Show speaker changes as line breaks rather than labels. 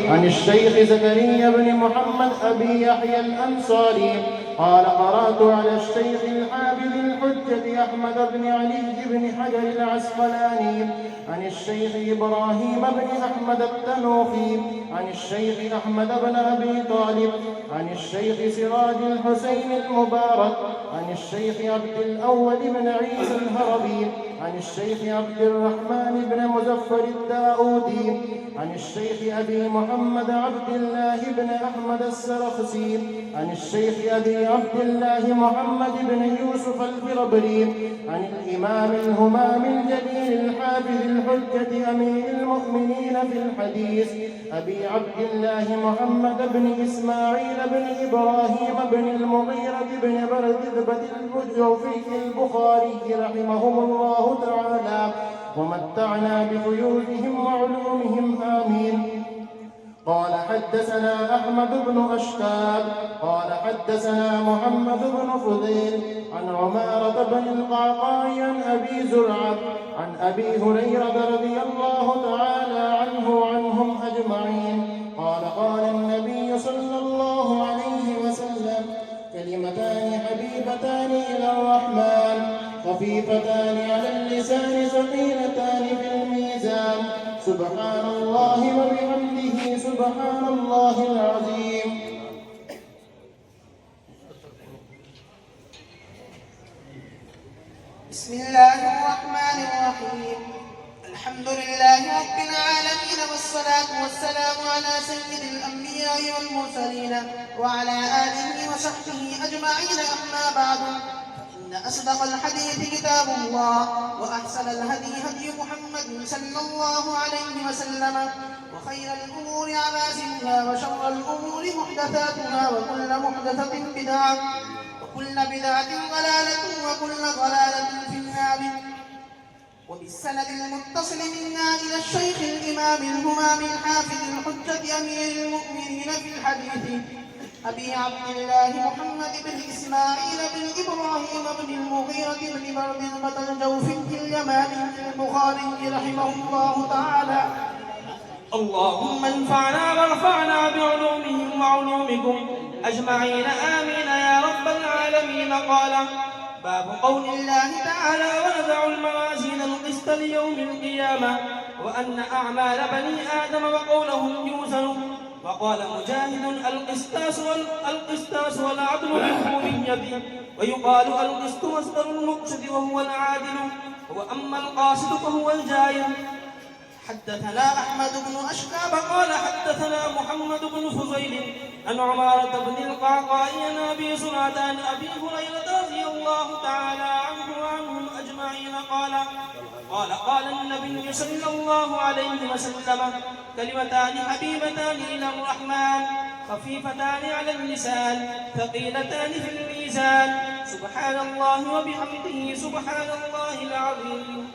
عن الشيخ زكريا بن محمد أبي يحيى الأنصاري قال قرأت على الشيخ الحافظ الحجة أحمد بن علي بن حجر العسقلاني عن الشيخ إبراهيم بن أحمد التنوخي عن الشيخ أحمد بن أبي طالب عن الشيخ سراج الحسين المبارك عن الشيخ عبد الأول بن عيسى الهربي عن الشيخ عبد الرحمن بن مزفر الداودي عن الشيخ أبي محمد عبد الله بن أحمد السرخسي عن الشيخ أبي عبد الله محمد بن يوسف الفربري عن الإمام الهمام الجليل الحافظ الحجة أمير المؤمنين في الحديث أبي عبد الله محمد بن إسماعيل بن إبراهيم بن المغيرة بن بردبة الجوفي البخاري رحمهم الله تعالى ومتعنا بفيوزهم وعلومهم آمين. قال حدثنا أحمد بن أشتاب قال حدثنا محمد بن فضيل عن عمارة بن القعقاع عن أبي زرعة عن أبي هريرة رضي الله تعالى عنه وعنهم أجمعين قال قال النبي صلى الله عليه وسلم كلمتان حبيبتان إلى الرحمن خفيفتان على اللسان ثقيلتان في الميزان سبحان الله وبحمده سبحان الله العظيم.
بسم الله الرحمن الرحيم. الحمد لله رب العالمين والصلاة والسلام على سيد الأنبياء والمرسلين وعلى آله وصحبه أجمعين. أما بعد فإن أصدق الحديث كتاب الله وأحسن الهدي هدي محمد صلى الله عليه وسلم وخير الأمور عباسها وشر الأمور محدثاتها وكل محدثة بدعة وكل بدعة ضلالة وكل ضلالة في النار. وبالسند المتصل منا إلى الشيخ الإمام الهمام الحافظ الحجة أمير المؤمنين في الحديث أبي عبد الله محمد بن إسماعيل بن إبراهيم بن المغيرة بن بردبة الجوفي اليماني البخاري رحمه الله تعالى. اللهم انفعنا وارفعنا بعلومهم وعلومكم أجمعين آمين يا رب العالمين. قال باب قول الله تعالى ونضع الموازين القسط ليوم القيامة وأن أعمال بني آدم وقولهم يوزن. وقال مجاهد القسطاس والعدل بالحرية ويقال القسط مصدر المقصد وهو العادل وأما القاسط فهو الجائر. حدثنا أحمد بن أشكاب قال حدثنا محمد بن فضيل عن عمارة بن القعقاع عن أبي زرعة عن أبي هريرة رضي الله تعالى عنه وعنهم أجمعين قال النبي صلى الله عليه وسلم كلمتان حبيبتان إلى الرحمن خفيفتان على اللسان ثقيلتان في الميزان سبحان الله وبحمده سبحان الله العظيم.